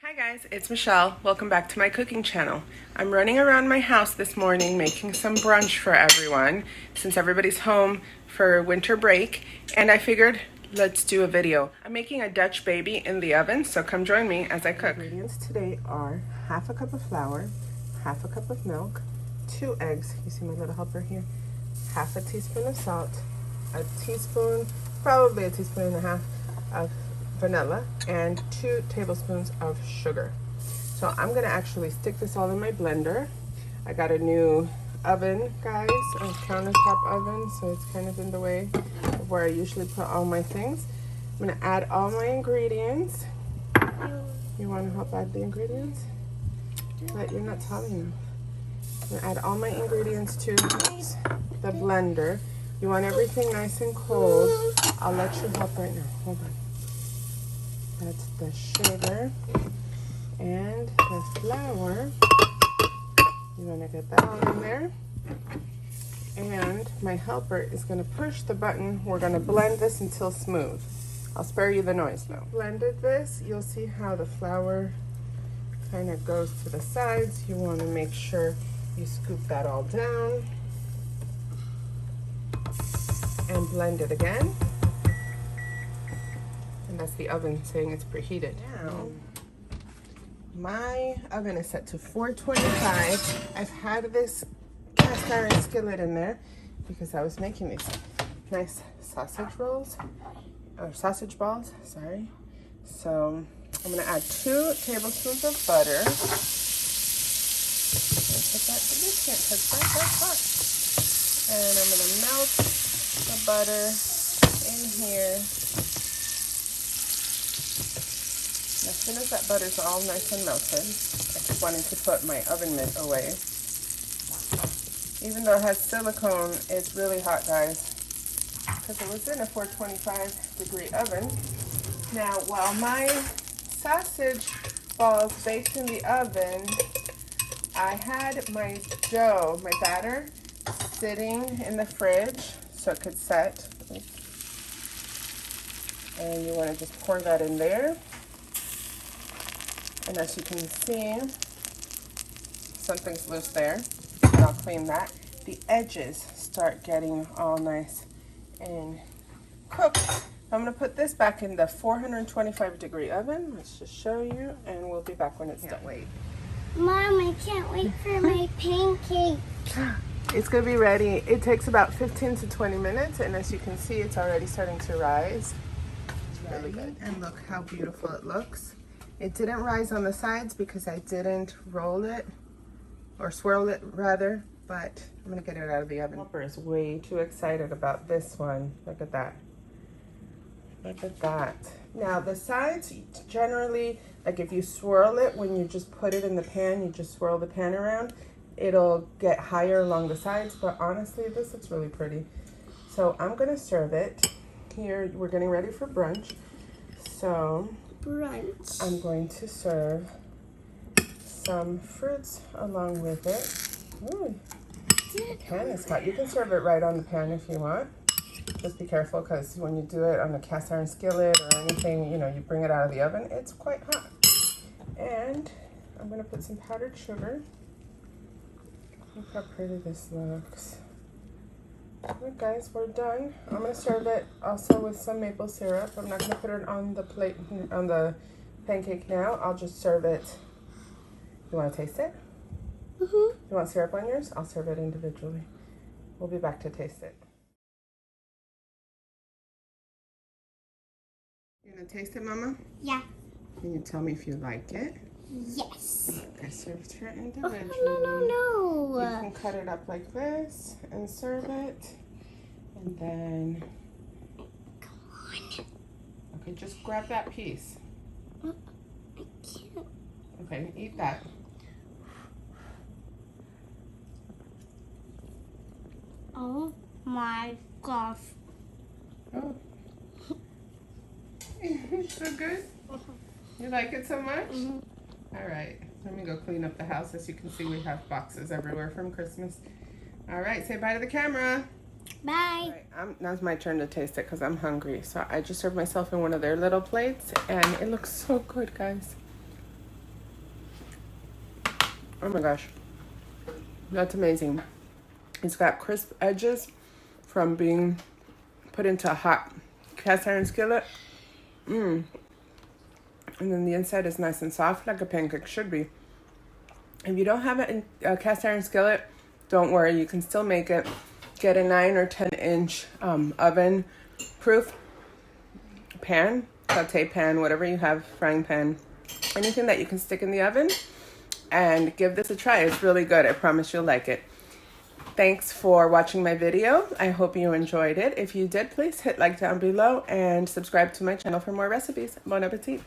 Hi guys, it's Michelle. Welcome back to my cooking channel. I'm running around my house this morning making some brunch for everyone since everybody's home for winter break, and I figured let's do a video. I'm making a Dutch baby in the oven, so come join me as I cook. Ingredients today are half a cup of flour, half a cup of milk, 2 eggs, you see my little helper here, half a teaspoon of salt, a teaspoon, probably a teaspoon and a half of vanilla, and 2 tablespoons of sugar. So I'm gonna actually stick this all in my blender. I got a new oven, guys, a countertop oven, so it's kind of in the way of where I usually put all my things. I'm gonna add all my ingredients. You wanna help add the ingredients? But you're not tall enough. I'm gonna add all my ingredients to the blender. You want everything nice and cold. I'll let you help right now, hold on. That's the sugar and the flour. You want to get that all in there. And my helper is going to push the button. We're going to blend this until smooth. I'll spare you the noise though. Blended this, you'll see how the flour kind of goes to the sides. You want to make sure you scoop that all down and blend it again. And that's the oven saying it's preheated. Now, my oven is set to 425. I've had this cast iron skillet in there because I was making these nice sausage rolls, or sausage balls, sorry. So I'm gonna add 2 tablespoons of butter. And put that to this, can't touch that, that's hot. And I'm gonna melt the butter in here. As soon as that butter's all nice and melted, I just wanted to put my oven mitt away. Even though it has silicone, it's really hot, guys, because it was in a 425-degree oven. Now, while my sausage balls baked in the oven, I had my dough, my batter, sitting in the fridge so it could set. And you want to just pour that in there. And as you can see, something's loose there, and I'll clean that. The edges start getting all nice and cooked. I'm gonna put this back in the 425-degree oven. Let's just show you, and we'll be back when it's done. Wait. Mom, I can't wait for my pancake. It's gonna be ready. It takes about 15 to 20 minutes, and as you can see, it's already starting to rise. It's really good. And look how beautiful it looks. It didn't rise on the sides because I didn't roll it, or swirl it rather, but I'm gonna get it out of the oven. Helper is way too excited about this one. Look at that. Look at that. Now the sides, generally, like if you swirl it, when you just put it in the pan, you just swirl the pan around, it'll get higher along the sides, but honestly, this looks really pretty. So I'm gonna serve it. Here, we're getting ready for brunch. So, Brunch. I'm going to serve some fruits along with it. Ooh, the pan is hot. You can serve it right on the pan if you want. Just be careful because when you do it on a cast iron skillet or anything, you know, you bring it out of the oven, it's quite hot. And I'm going to put some powdered sugar. Look how pretty this looks. Alright guys, we're done. I'm going to serve it also with some maple syrup. I'm not going to put it on the plate, on the pancake now. I'll just serve it. You want to taste it? Mm-hmm. You want syrup on yours? I'll serve it individually. We'll be back to taste it. You going to taste it, Mama? Yeah. Can you tell me if you like it? Yes. I served her individually. Oh, no. You can cut it up like this and serve it. And then... Come on. Okay, just grab that piece. I can't. Okay, eat that. Oh my gosh. Oh. So good? You like it so much? Mm-hmm. All right, let me go clean up the house. As you can see, we have boxes everywhere from Christmas. All right, say bye to the camera. Bye. Right, now it's my turn to taste it because I'm hungry. So I just served myself in one of their little plates, and it looks so good, guys. Oh my gosh. That's amazing. It's got crisp edges from being put into a hot cast iron skillet. And then the inside is nice and soft like a pancake should be. If you don't have a cast iron skillet, don't worry. You can still make it. Get a 9 or 10 inch oven proof pan, saute pan, whatever you have, frying pan, anything that you can stick in the oven, and give this a try. It's really good. I promise you'll like it. Thanks for watching my video. I hope you enjoyed it. If you did, please hit like down below and subscribe to my channel for more recipes. Bon appetit.